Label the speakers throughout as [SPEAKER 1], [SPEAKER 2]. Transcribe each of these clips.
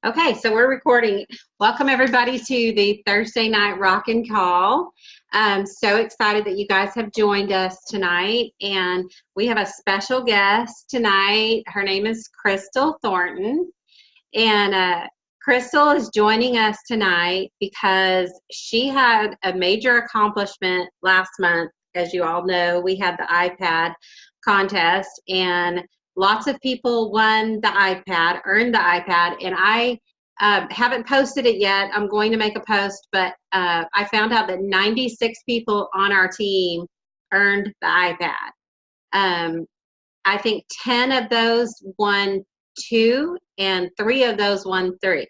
[SPEAKER 1] Okay, so we're recording. Welcome everybody to the Thursday night Rockin' call. I'm so excited that you guys have joined us tonight, and we have a special guest tonight. Her name is Crystal Thornton, and Crystal is joining us tonight because she had a major accomplishment last month. As you all know, we had the iPad contest, and lots of people won the iPad, earned the iPad, and I haven't posted it yet. I'm going to make a post, but I found out that 96 people on our team earned the iPad. I think 10 of those won two, and 3 of those won 3.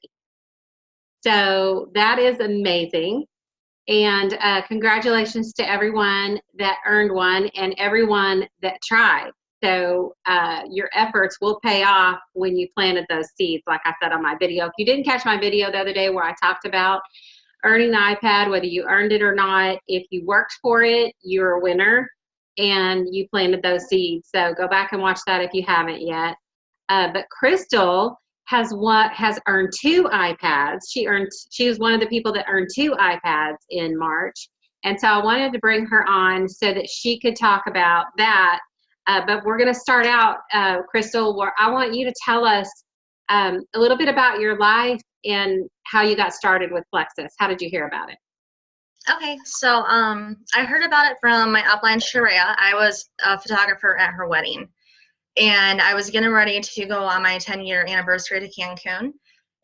[SPEAKER 1] So that is amazing. And congratulations to everyone that earned one and everyone that tried. So your efforts will pay off when you planted those seeds, like I said on my video. If you didn't catch my video the other day where I talked about earning the iPad, whether you earned it or not, if you worked for it, you're a winner and you planted those seeds. So go back and watch that if you haven't yet. But Crystal has earned 2 iPads. She was one of the people that earned 2 iPads in March. And so I wanted to bring her on so that she could talk about that. But we're going to start out, Crystal, where I want you to tell us a little bit about your life and how you got started with Plexus. How did you hear about it?
[SPEAKER 2] Okay, so I heard about it from my upline, Sharia. I was a photographer at her wedding, and I was getting ready to go on my 10-year anniversary to Cancun,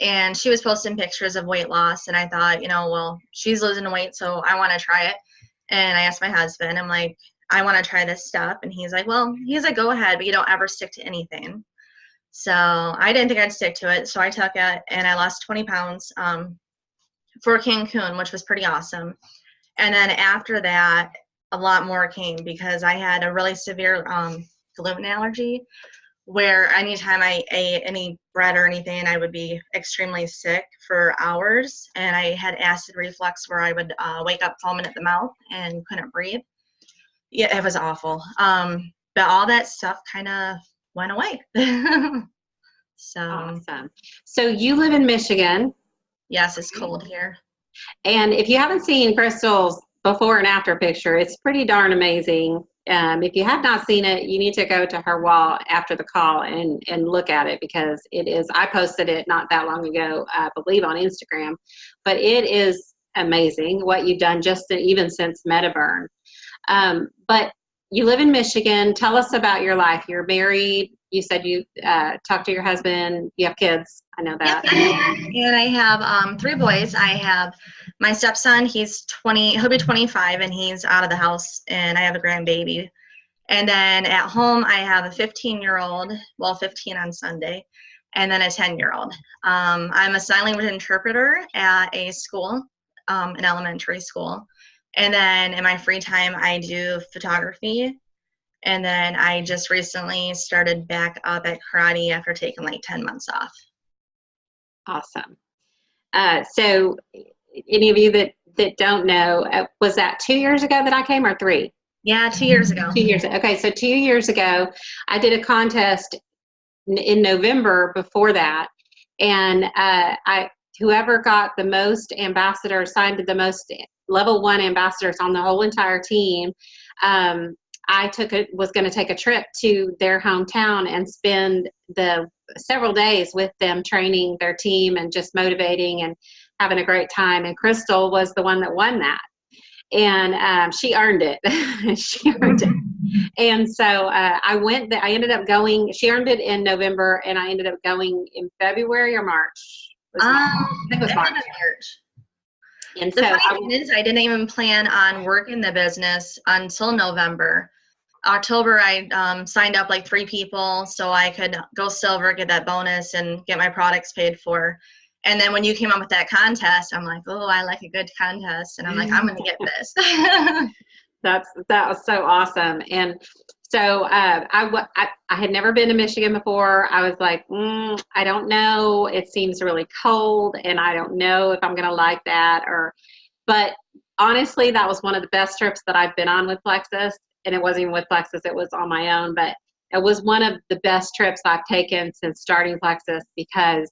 [SPEAKER 2] and she was posting pictures of weight loss, and I thought, well, she's losing weight, so I want to try it. And I asked my husband, I'm like, I want to try this stuff. And he's like, go ahead, but you don't ever stick to anything. So I didn't think I'd stick to it. So I took it and I lost 20 pounds for Cancun, which was pretty awesome. And then after that, a lot more came because I had a really severe gluten allergy where anytime I ate any bread or anything, I would be extremely sick for hours. And I had acid reflux where I would wake up foaming at the mouth and couldn't breathe. Yeah, it was awful. But all that stuff kind of went away. So
[SPEAKER 1] Awesome. So you live in Michigan.
[SPEAKER 2] Yes, it's cold here.
[SPEAKER 1] And if you haven't seen Crystal's before and after picture, it's pretty darn amazing. If you have not seen it, you need to go to her wall after the call and look at it because it is, I posted it not that long ago, I believe on Instagram, but it is amazing what you've done just even since Metaburn. But you live in Michigan. Tell us about your life. You're married. You said you talked to your husband. You have kids. I know that.
[SPEAKER 2] Yep, and I have 3 boys. I have my stepson. He's 20. He'll be 25, and he's out of the house. And I have a grandbaby. And then at home, I have a 15-year-old. Well, 15 on Sunday, and then a 10-year-old. I'm a sign language interpreter at a school, an elementary school. And then in my free time, I do photography. And then I just recently started back up at karate after taking like 10 months off.
[SPEAKER 1] Awesome. So any of you that don't know, was that 2 years ago that I came or 3?
[SPEAKER 2] Yeah, 2 years ago.
[SPEAKER 1] 2 years. Okay, so 2 years ago, I did a contest in November before that. And whoever got the most ambassadors, signed the most level 1 ambassadors on the whole entire team, was going to take a trip to their hometown and spend the several days with them training their team and just motivating and having a great time. And Crystal was the one that won that. And she earned it. She earned it. And so I ended up going, she earned it in November, and I ended up going in February or March.
[SPEAKER 2] I think it was March. And so the funny thing is, I didn't even plan on working the business until November. October, I signed up like 3 people so I could go silver, get that bonus, and get my products paid for. And then when you came up with that contest, I'm like, oh, I like a good contest. And I'm like, I'm going to get this.
[SPEAKER 1] That was so awesome. And so I had never been to Michigan before. I was like, I don't know. It seems really cold, and I don't know if I'm going to like that. But honestly, that was one of the best trips that I've been on with Plexus. And it wasn't even with Plexus, it was on my own. But it was one of the best trips I've taken since starting Plexus because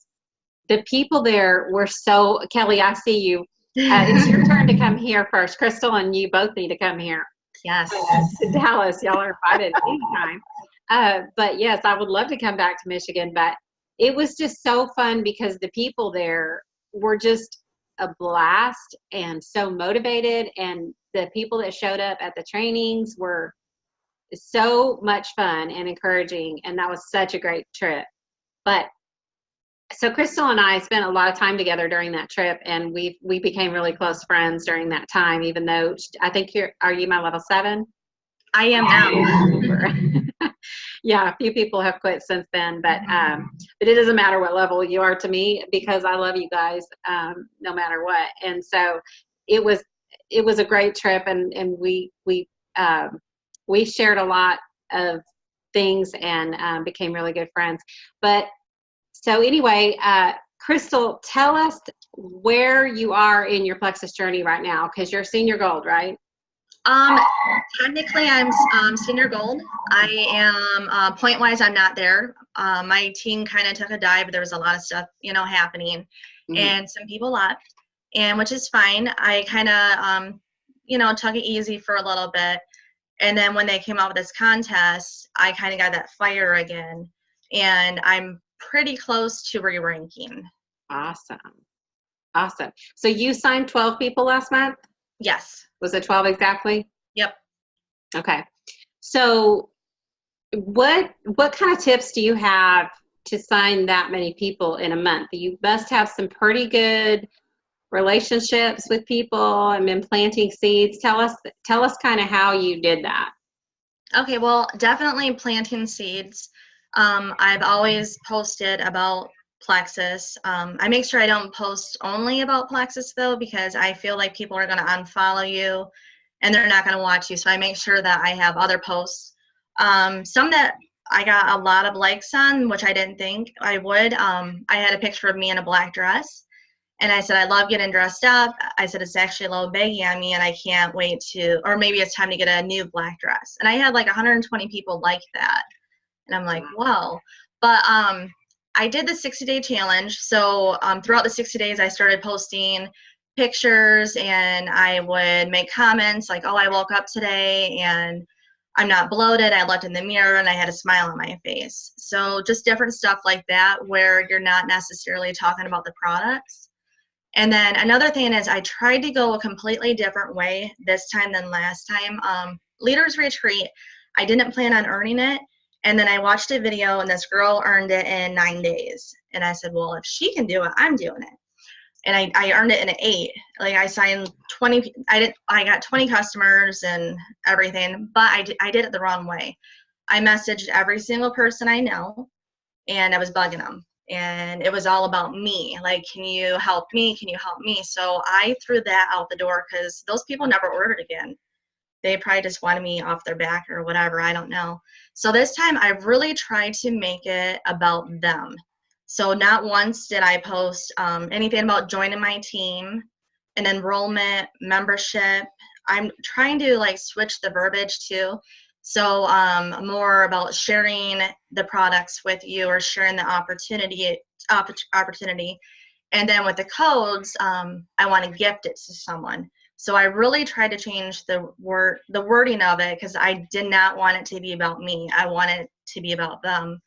[SPEAKER 1] the people there were so, Kelly, I see you. It's your turn to come here first. Crystal and you both need to come here.
[SPEAKER 2] Yes.
[SPEAKER 1] To Dallas. Y'all are invited anytime. But yes, I would love to come back to Michigan. But it was just so fun because the people there were just a blast and so motivated. And the people that showed up at the trainings were so much fun and encouraging. And that was such a great trip. But so Crystal and I spent a lot of time together during that trip, and we became really close friends during that time, even though I think are you my level 7?
[SPEAKER 2] I am
[SPEAKER 1] now. Yeah, a few people have quit since then, but it doesn't matter what level you are to me because I love you guys no matter what. And so it was a great trip, and we shared a lot of things and became really good friends. But so anyway, Crystal, tell us where you are in your Plexus journey right now, because you're senior gold, right?
[SPEAKER 2] Technically, I'm senior gold. I am point-wise, I'm not there. My team kind of took a dive, but there was a lot of stuff, happening, and some people left, and which is fine. I kind of, took it easy for a little bit, and then when they came out with this contest, I kind of got that fire again, and I'm pretty close to re-ranking.
[SPEAKER 1] Awesome. So you signed 12 people last month?
[SPEAKER 2] Yes.
[SPEAKER 1] Was it 12 exactly?
[SPEAKER 2] Yep.
[SPEAKER 1] Okay. So what kind of tips do you have to sign that many people in a month? You must have some pretty good relationships with people and been planting seeds. Tell us kind of how you did that.
[SPEAKER 2] Okay, well, definitely planting seeds. I've always posted about Plexus. I make sure I don't post only about Plexus though, because I feel like people are going to unfollow you and they're not going to watch you. So I make sure that I have other posts. Some that I got a lot of likes on, which I didn't think I would. I had a picture of me in a black dress. And I said, I love getting dressed up. I said, it's actually a little baggy on me and I can't wait or maybe it's time to get a new black dress. And I had like 120 people like that. And I'm like, wow. But I did the 60-day challenge. So throughout the 60 days, I started posting pictures and I would make comments like, oh, I woke up today and I'm not bloated. I looked in the mirror and I had a smile on my face. So just different stuff like that where you're not necessarily talking about the products. And then another thing is I tried to go a completely different way this time than last time. Leaders Retreat, I didn't plan on earning it. And then I watched a video and this girl earned it in 9 days. And I said, well, if she can do it, I'm doing it. And I earned it in 8. Like I signed 20, I got 20 customers and everything, but I did it the wrong way. I messaged every single person I know and I was bugging them. And it was all about me. Like, can you help me? Can you help me? So I threw that out the door because those people never ordered again. They probably just wanted me off their back or whatever. I don't know. So this time I really tried to make it about them. So not once did I post anything about joining my team, an enrollment, membership. I'm trying to like switch the verbiage too. So more about sharing the products with you or sharing the opportunity. And then with the codes, I want to gift it to someone. So I really tried to change the wording of it because I did not want it to be about me. I wanted it to be about them.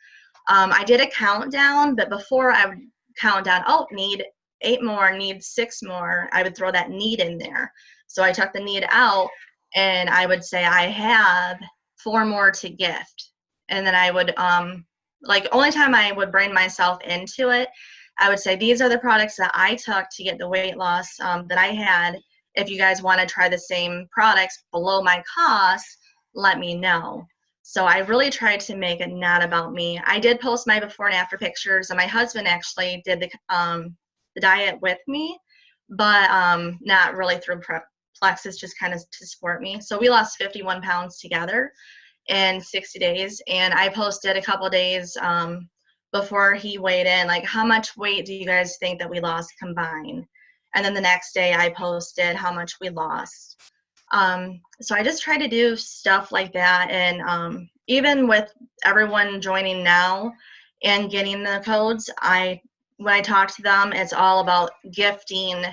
[SPEAKER 2] I did a countdown, but before I would count down, oh, need 8 more, need 6 more, I would throw that need in there. So I took the need out and I would say I have 4 more to gift. And then I would, only time I would bring myself into it, I would say, these are the products that I took to get the weight loss that I had. If you guys want to try the same products below my cost, let me know. So I really tried to make it not about me. I did post my before and after pictures, and my husband actually did the diet with me, but not really through Plexus, just kind of to support me. So we lost 51 pounds together in 60 days, and I posted a couple days before he weighed in, like, how much weight do you guys think that we lost combined? And then the next day I posted how much we lost. So I just try to do stuff like that. And even with everyone joining now and getting the codes, I when I talk to them, it's all about gifting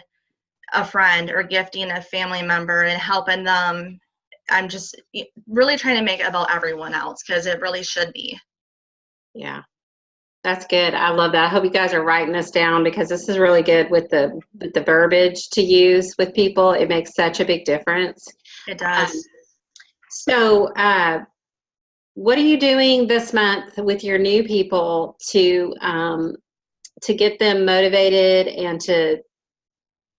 [SPEAKER 2] a friend or gifting a family member and helping them. I'm just really trying to make it about everyone else, because it really should be.
[SPEAKER 1] Yeah, that's good. I love that. I hope you guys are writing this down, because this is really good with the verbiage to use with people. It makes such a big difference.
[SPEAKER 2] It does.
[SPEAKER 1] So, what are you doing this month with your new people to get them motivated and to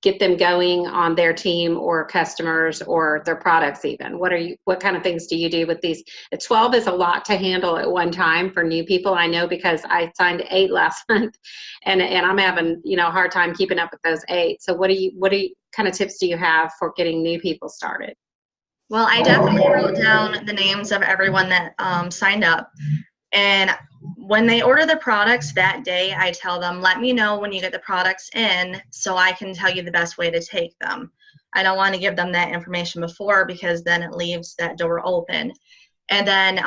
[SPEAKER 1] get them going on their team or customers or their products even? What kind of things do you do with these? 12 is a lot to handle at one time for new people. I know, because I signed 8 last month, and I'm having, a hard time keeping up with those 8. So what kind of tips do you have for getting new people started?
[SPEAKER 2] Well, I definitely wrote down the names of everyone that signed up. And when they order the products that day, I tell them, let me know when you get the products in so I can tell you the best way to take them. I don't want to give them that information before, because then it leaves that door open. And then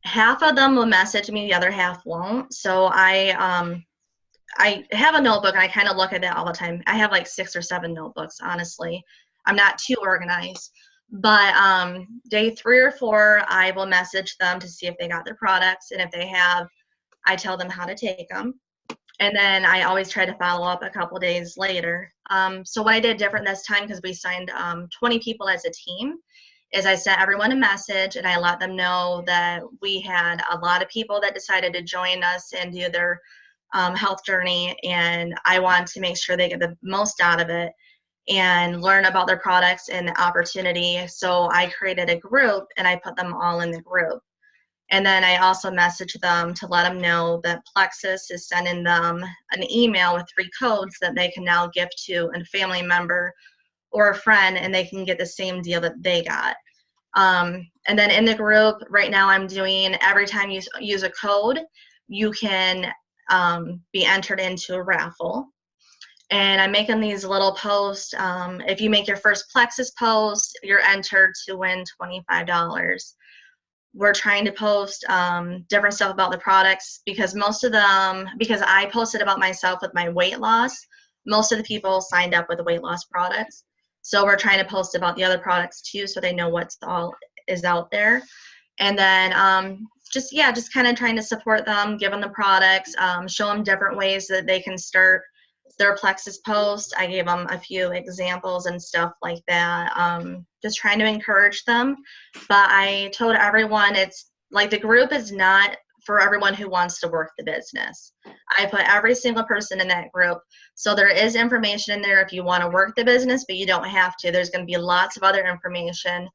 [SPEAKER 2] half of them will message me, the other half won't. So I have a notebook, and I kind of look at that all the time. I have like 6 or 7 notebooks, honestly. I'm not too organized. But day 3 or 4, I will message them to see if they got their products. And if they have, I tell them how to take them. And then I always try to follow up a couple days later. So what I did different this time, because we signed 20 people as a team, is I sent everyone a message, and I let them know that we had a lot of people that decided to join us and do their health journey. And I want to make sure they get the most out of it and learn about their products and the opportunity. So I created a group, and I put them all in the group. And then I also messaged them to let them know that Plexus is sending them an email with 3 codes that they can now gift to a family member or a friend, and they can get the same deal that they got. And then in the group right now, I'm doing, every time you use a code, you can be entered into a raffle. And I'm making these little posts. If you make your first Plexus post, you're entered to win $25. We're trying to post different stuff about the products, because because I posted about myself with my weight loss, most of the people signed up with the weight loss products. So we're trying to post about the other products too, so they know what's all is out there. And then just kind of trying to support them, give them the products, show them different ways that they can start their Plexus post. I gave them a few examples and stuff like that, just trying to encourage them. But I told everyone, it's like, the group is not for everyone who wants to work the business. I put every single person in that group. So there is information in there if you want to work the business, but you don't have to. There's going to be lots of other information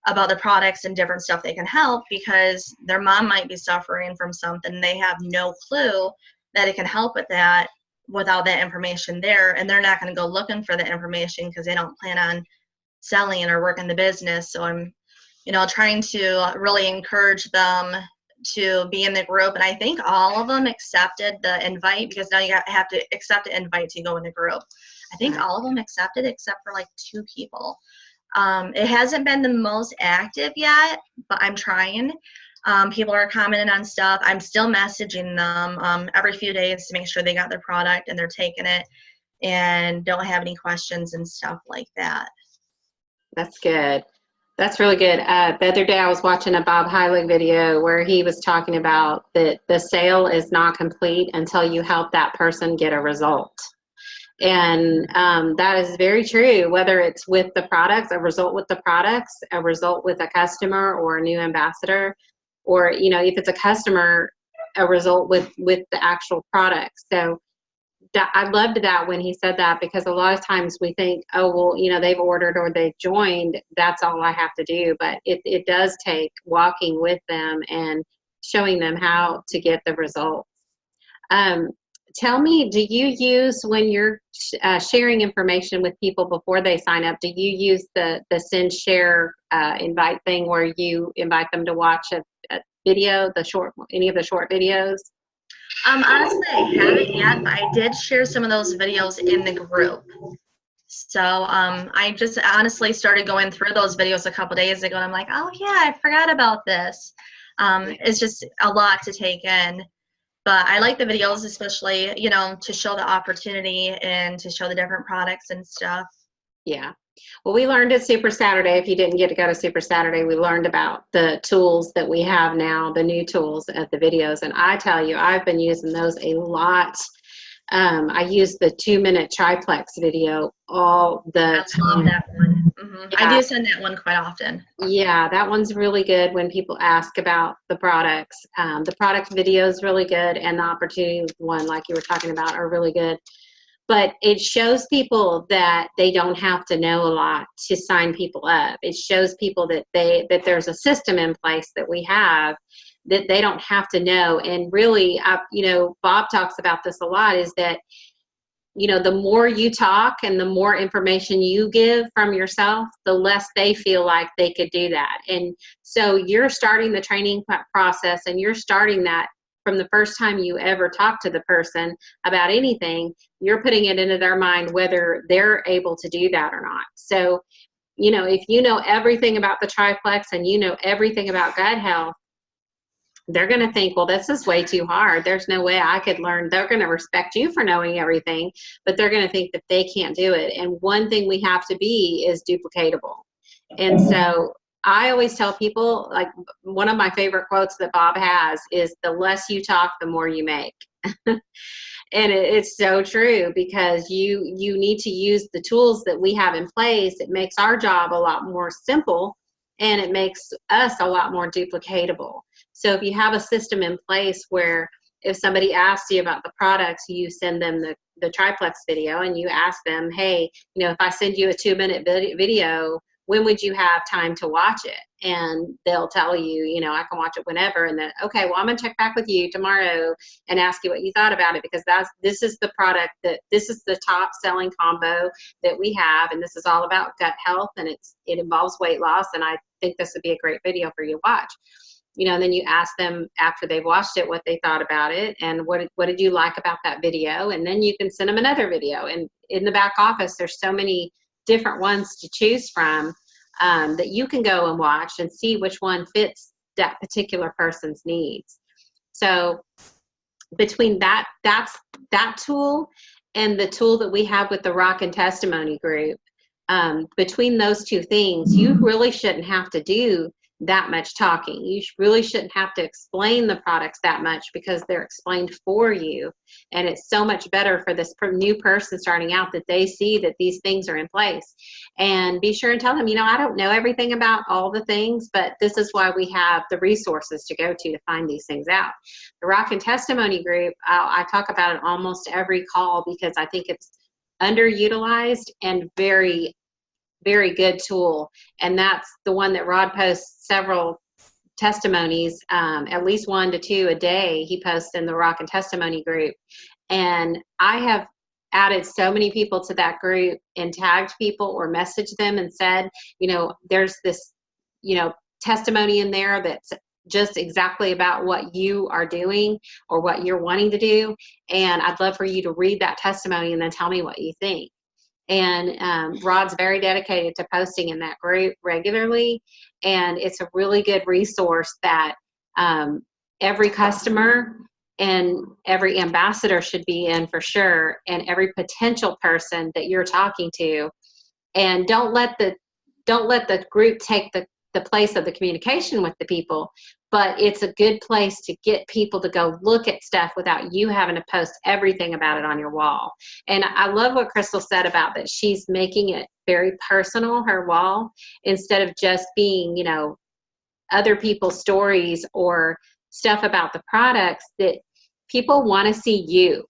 [SPEAKER 2] about the products and different stuff they can help, because their mom might be suffering from something. They have no clue that it can help with that without that information there, and they're not going to go looking for the information because they don't plan on selling or working the business. So I'm, trying to really encourage them to be in the group, and I think all of them accepted the invite, because now you have to accept an invite to go in the group. I think all of them accepted except for like 2 people. It hasn't been the most active yet, but I'm trying. People are commenting on stuff. I'm still messaging them every few days to make sure they got their product and they're taking it and don't have any questions and stuff like that.
[SPEAKER 1] That's good. That's really good. The other day I was watching a Bob Heilig video where he was talking about that the sale is not complete until you help that person get a result. And that is very true, whether it's with the products, a result with the products, a result with a customer or a new ambassador, or, if it's a customer, a result with the actual product. So I loved that when he said that, because a lot of times we think, oh, well, they've ordered or they've joined, that's all I have to do. But it does take walking with them and showing them how to get the results. Tell me, do you use, when you're sharing information with people before they sign up, do you use the send, share, invite thing where you invite them to watch a video, any of the short videos?
[SPEAKER 2] Honestly, I haven't yet, but I did share some of those videos in the group. So I just honestly started going through those videos a couple days ago, and I'm like, oh yeah, I forgot about this. It's just a lot to take in. But I like the videos, especially, you know, to show the opportunity and to show the different products and stuff.
[SPEAKER 1] Yeah. Well, we learned at Super Saturday, if you didn't get to go to Super Saturday, we learned about the tools that we have now, the new tools at the videos. And I tell you, I've been using those a lot. I use the 2-minute triplex video all the
[SPEAKER 2] I love
[SPEAKER 1] time.
[SPEAKER 2] that one. I
[SPEAKER 1] Yeah.
[SPEAKER 2] do send that one quite often.
[SPEAKER 1] Yeah, that one's really good when people ask about the products. The product video is really good, and the opportunity one, like you were talking about, are really good. But it shows people that they don't have to know a lot to sign people up. It shows people that there's a system in place that we have that they don't have to know. And really, you know, Bob talks about this a lot, is that, you know, the more you talk and the more information you give from yourself, the less they feel like they could do that. And so you're starting the training process, and you're starting that from the first time you ever talk to the person about anything. You're putting it into their mind whether they're able to do that or not. So, you know, if you know everything about the triplex and you know everything about gut health, they're going to think, well, this is way too hard. There's no way I could learn. They're going to respect you for knowing everything, but they're going to think that they can't do it. And one thing we have to be is duplicatable. And so I always tell people, like, one of my favorite quotes that Bob has is, the less you talk, the more you make. And it's so true, because you need to use the tools that we have in place. It makes our job a lot more simple, and it makes us a lot more duplicatable. So if you have a system in place where if somebody asks you about the products, you send them the triplex video, and you ask them, hey, you know, if I send you a 2-minute video, when would you have time to watch it? And they'll tell you, you know, I can watch it whenever. And then, okay, well, I'm gonna check back with you tomorrow and ask you what you thought about it, because this is the product this is the top selling combo that we have, and this is all about gut health, and it involves weight loss, and I think this would be a great video for you to watch. You know, and then you ask them after they've watched it what they thought about it, and what did you like about that video, and then you can send them another video. And in the back office, there's so many different ones to choose from, that you can go and watch and see which one fits that particular person's needs. So between that tool and the tool that we have with the Rockin Testimony group, between those two things, you really shouldn't have to do that much talking. You really shouldn't have to explain the products that much, because they're explained for you. And it's so much better for this new person starting out, that they see that these things are in place. And be sure and tell them, you know, I don't know everything about all the things, but this is why we have the resources to go to find these things out. The Rockin Testimony group, I talk about it almost every call, because I think it's underutilized and very, very good tool. And that's the one that Rod posts several testimonies, at least 1 to 2 a day he posts in the Rockin Testimony group. And I have added so many people to that group and tagged people or messaged them and said, you know, there's this, you know, testimony in there that's just exactly about what you are doing or what you're wanting to do. And I'd love for you to read that testimony and then tell me what you think. And Rod's very dedicated to posting in that group regularly, and it's a really good resource that every customer and every ambassador should be in for sure, and every potential person that you're talking to. And don't let the group take the place of the communication with the people, but it's a good place to get people to go look at stuff without you having to post everything about it on your wall. And I love what Crystal said about that. She's making it very personal, her wall, instead of just being, you know, other people's stories or stuff about the products. That people want to see you.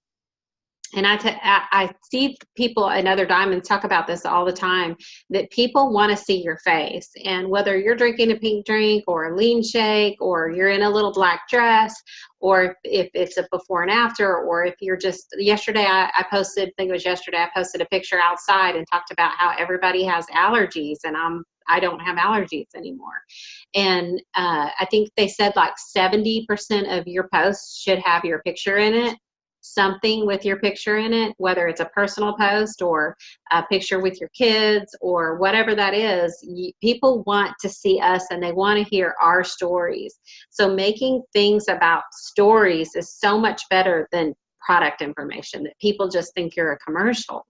[SPEAKER 1] And I see people and other diamonds talk about this all the time, that people want to see your face. And whether you're drinking a pink drink or a lean shake, or you're in a little black dress, or if it's a before and after, or if you're just, yesterday I posted, I think it was yesterday, I posted a picture outside and talked about how everybody has allergies, and I don't have allergies anymore. And I think they said like 70% of your posts should have your picture in it. something with your picture in it, whether it's a personal post or a picture with your kids or whatever that is, people want to see us and they want to hear our stories. So making things about stories is so much better than product information, that people just think you're a commercial.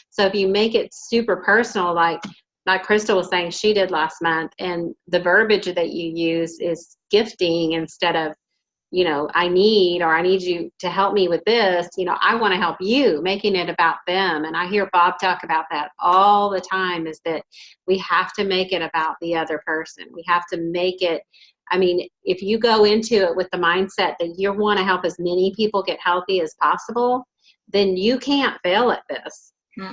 [SPEAKER 1] So if you make it super personal, like Crystal was saying she did last month, and the verbiage that you use is gifting instead of, I need you to help me with this, I want to help you, making it about them. And I hear Bob talk about that all the time, is that we have to make it about the other person. We have to make it, if you go into it with the mindset that you want to help as many people get healthy as possible, then you can't fail at this. You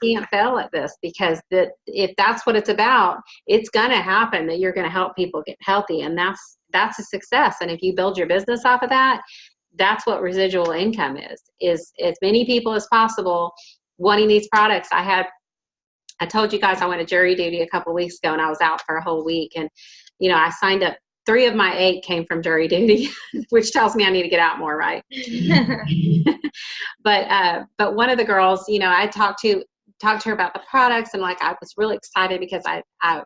[SPEAKER 1] can't fail at this, because if that's what it's about, it's going to happen that you're going to help people get healthy, and that's a success. And if you build your business off of that, that's what residual income is as many people as possible wanting these products. I told you guys I went to jury duty a couple of weeks ago, and I was out for a whole week, and I signed up. 3 of my 8 came from jury duty, which tells me I need to get out more, right? But one of the girls, I talked to her about the products, and I was really excited because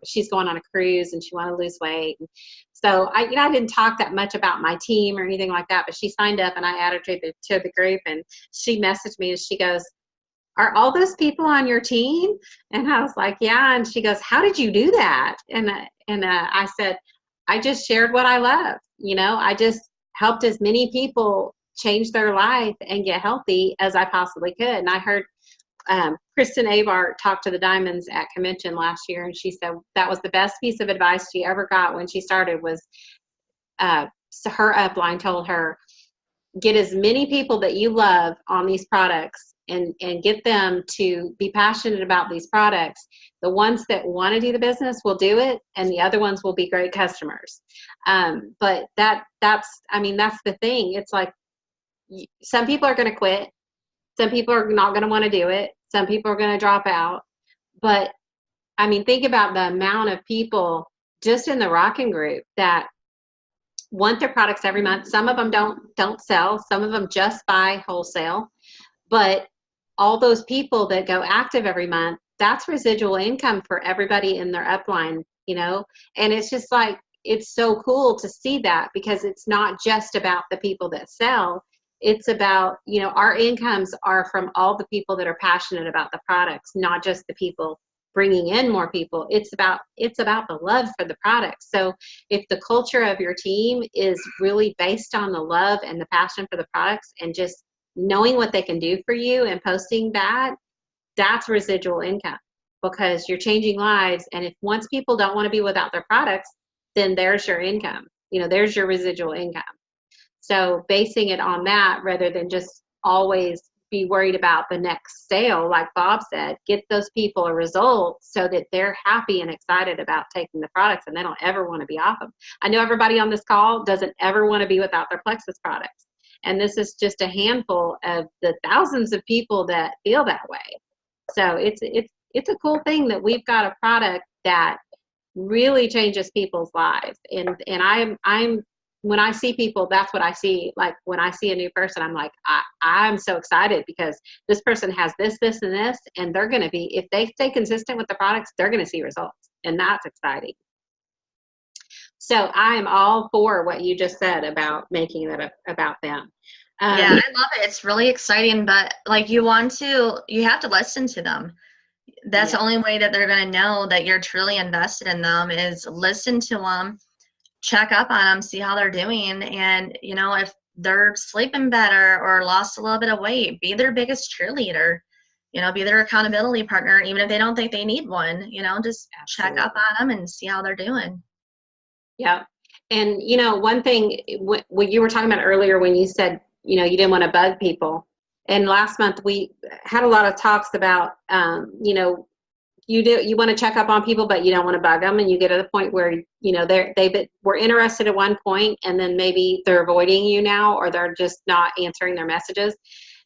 [SPEAKER 1] she's going on a cruise and she wanted to lose weight. And so I didn't talk that much about my team or anything like that, but she signed up and I added her to the group, and she messaged me and she goes, "Are all those people on your team?" And I was like, "Yeah." And she goes, "How did you do that?" And I said, "I just shared what I love. I just helped as many people change their life and get healthy as I possibly could." And I heard Kristen Avar talk to the Diamonds at convention last year, and she said that was the best piece of advice she ever got when she started. Was so her upline told her, get as many people that you love on these products and get them to be passionate about these products. The ones that want to do the business will do it, and the other ones will be great customers. But that's the thing. It's like some people are going to quit. Some people are not going to want to do it. Some people are going to drop out. But think about the amount of people just in the Rockin group that want their products every month. Some of them don't sell. Some of them just buy wholesale. But all those people that go active every month, that's residual income for everybody in their upline, and it's just it's so cool to see that, because it's not just about the people that sell. It's about, our incomes are from all the people that are passionate about the products, not just the people bringing in more people. It's about the love for the products. So if the culture of your team is really based on the love and the passion for the products, and just knowing what they can do for you and posting that's residual income, because you're changing lives. And if once people don't want to be without their products, then there's your income, there's your residual income. So basing it on that, rather than just always be worried about the next sale, like Bob said, get those people a result so that they're happy and excited about taking the products, and they don't ever want to be off them. I know everybody on this call doesn't ever want to be without their Plexus products. And this is just a handful of the thousands of people that feel that way. So it's a cool thing that we've got a product that really changes people's lives. And I'm when I see people, that's what I see. Like when I see a new person, I'm like, I'm so excited, because this person has this, and this, and they're going to be, if they stay consistent with the products, they're going to see results. And that's exciting. So I am all for what you just said about making that about them.
[SPEAKER 2] Yeah, I love it. It's really exciting, but you have to listen to them. That's the only way that they're going to know that you're truly invested in them, is listen to them, check up on them, see how they're doing. And, if they're sleeping better or lost a little bit of weight, be their biggest cheerleader, be their accountability partner, even if they don't think they need one, just Absolutely. Check up on them and see how they're doing.
[SPEAKER 1] Yeah. And, one thing, what you were talking about earlier when you said, you didn't want to bug people. And last month we had a lot of talks about, you want to check up on people, but you don't want to bug them. And you get to the point where, they were interested at one point, and then maybe they're avoiding you now, or they're just not answering their messages.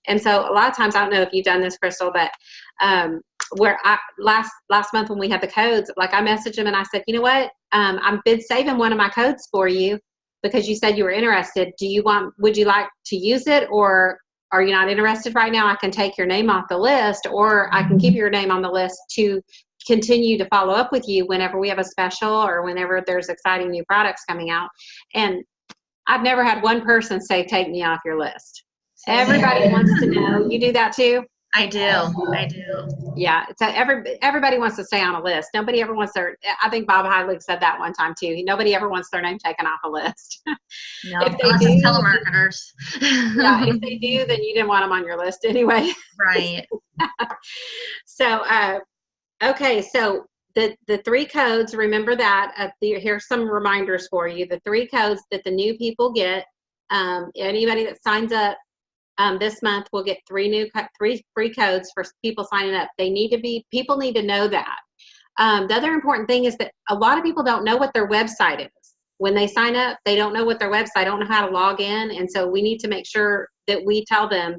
[SPEAKER 1] And so a lot of times, I don't know if you've done this, Crystal, but where last month when we had the codes, I messaged them and I said, you know what, I've been saving one of my codes for you because you said you were interested. Would you like to use it, or are you not interested right now? I can take your name off the list, or I can keep your name on the list to continue to follow up with you whenever we have a special or whenever there's exciting new products coming out. And I've never had one person say, take me off your list. Everybody wants to know. You do that too?
[SPEAKER 2] I do.
[SPEAKER 1] Yeah, so everybody wants to stay on a list. Nobody ever wants I think Bob Heilig said that one time too. Nobody ever wants their name taken off a list.
[SPEAKER 2] No,
[SPEAKER 1] if they
[SPEAKER 2] unless
[SPEAKER 1] do,
[SPEAKER 2] it's telemarketers.
[SPEAKER 1] Yeah, if they do, then you didn't want them on your list anyway.
[SPEAKER 2] Right.
[SPEAKER 1] So, okay, so the 3 codes, remember that. Here's some reminders for you. The 3 codes that the new people get, anybody that signs up this month will get 3 free codes for people signing up. People need to know that. The other important thing is that a lot of people don't know what their website is. When they sign up, they don't know what their website, don't know how to log in. And so we need to make sure that we tell them,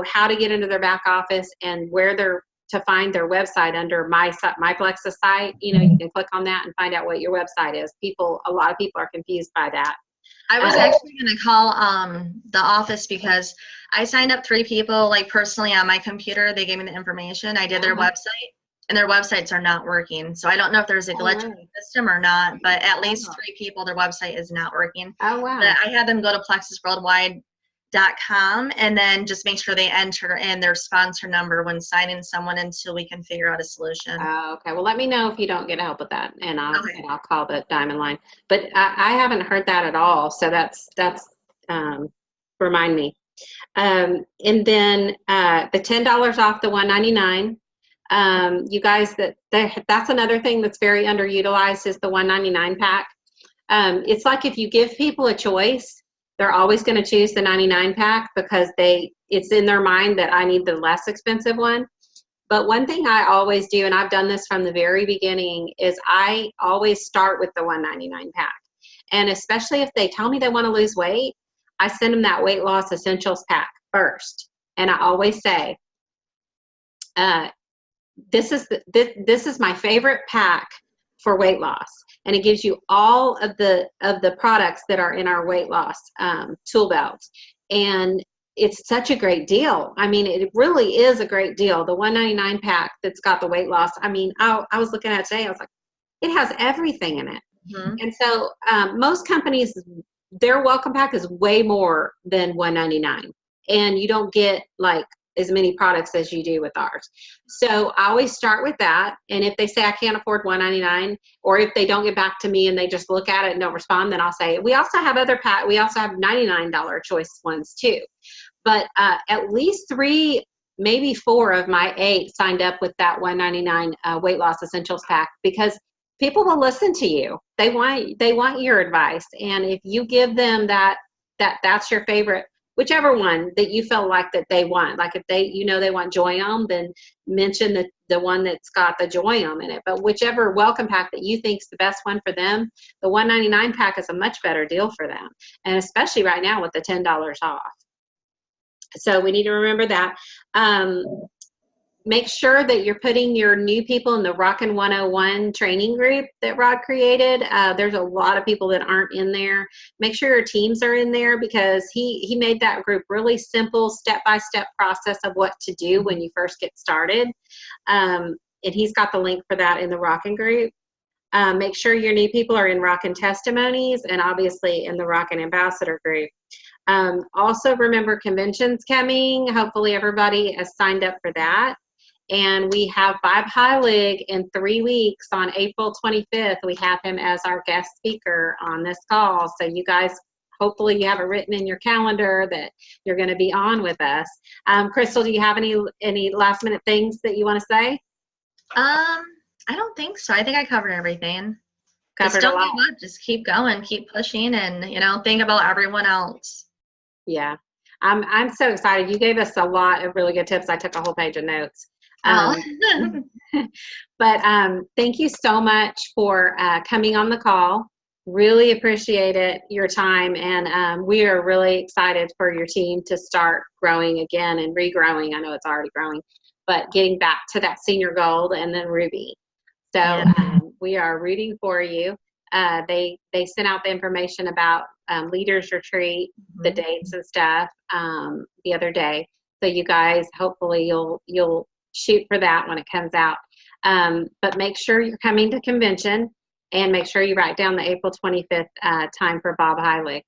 [SPEAKER 1] how to get into their back office and where they're to find their website under my Plexus site. You can click on that and find out what your website is. A lot of people are confused by that.
[SPEAKER 2] I was actually going to call the office because I signed up 3 people, like personally on my computer. They gave me the information. I did their website, and their websites are not working. So I don't know if there's a glitch in the system or not, but at least 3 people, their website is not working.
[SPEAKER 1] Oh, wow.
[SPEAKER 2] But I had them go to plexusworldwide.com and then just make sure they enter in their sponsor number when signing someone until we can figure out a solution.
[SPEAKER 1] Okay. Well, let me know if you don't get help with that, and I'll call the Diamond line. But I haven't heard that at all, so that's remind me. And then the $10 off the $199. You guys, that's another thing that's very underutilized is the $199 pack. It's like if you give people a choice, they're always going to choose the 99 pack because it's in their mind that I need the less expensive one. But one thing I always do, and I've done this from the very beginning, is I always start with the 199 pack. And especially if they tell me they want to lose weight, I send them that weight loss essentials pack first. And I always say, this is my favorite pack for weight loss. And it gives you all of the products that are in our weight loss tool belt. And it's such a great deal. I mean, it really is a great deal. The $199 pack that's got the weight loss. I mean, I was looking at it today. I was like, it has everything in it. Mm-hmm. And so most companies, their welcome pack is way more than $199. And you don't get like as many products as you do with ours. So I always start with that. And if they say I can't afford $199, or if they don't get back to me and they just look at it and don't respond, then I'll say, we also have we also have $99 choice ones too. But at least 3, maybe 4 of my 8 signed up with that $199 weight loss essentials pack, because people will listen to you. They want your advice. And if you give them that's your favorite, whichever one that you feel like that they want. Like if they want Joyum, then mention the one that's got the Joyum in it. But whichever welcome pack that you think is the best one for them, the $199 pack is a much better deal for them. And especially right now with the $10 off. So we need to remember that. Make sure that you're putting your new people in the Rockin' 101 training group that Rod created. There's a lot of people that aren't in there. Make sure your teams are in there, because he made that group really simple, step-by-step process of what to do when you first get started. And he's got the link for that in the Rockin' group. Make sure your new people are in Rockin' Testimonies, and obviously in the Rockin' Ambassador group. Also remember conventions coming. Hopefully everybody has signed up for that. And we have Bob Heilig in 3 weeks on April 25th. We have him as our guest speaker on this call. So you guys, hopefully you have it written in your calendar that you're going to be on with us. Crystal, do you have any last minute things that you want to say?
[SPEAKER 2] I don't think so. I think I covered everything. Just don't give up. Just keep going, keep pushing, and think about everyone else.
[SPEAKER 1] Yeah, I'm so excited. You gave us a lot of really good tips. I took a whole page of notes. But thank you so much for coming on the call. Really appreciate it, your time, and we are really excited for your team to start growing again and regrowing. I know it's already growing, but getting back to that senior gold and then Ruby. So we are rooting for you. They sent out the information about Leaders Retreat, the dates and stuff the other day. So you guys, hopefully you'll shoot for that when it comes out. But make sure you're coming to convention, and make sure you write down the April 25th time for Bob Heilig.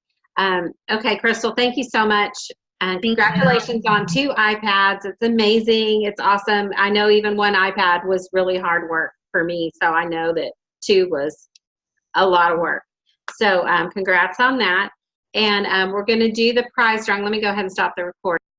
[SPEAKER 1] Okay, Crystal, thank you so much. And congratulations on 2 iPads. It's amazing. It's awesome. I know even 1 iPad was really hard work for me, so I know that 2 was a lot of work. So congrats on that. And we're going to do the prize drawing. Let me go ahead and stop the recording.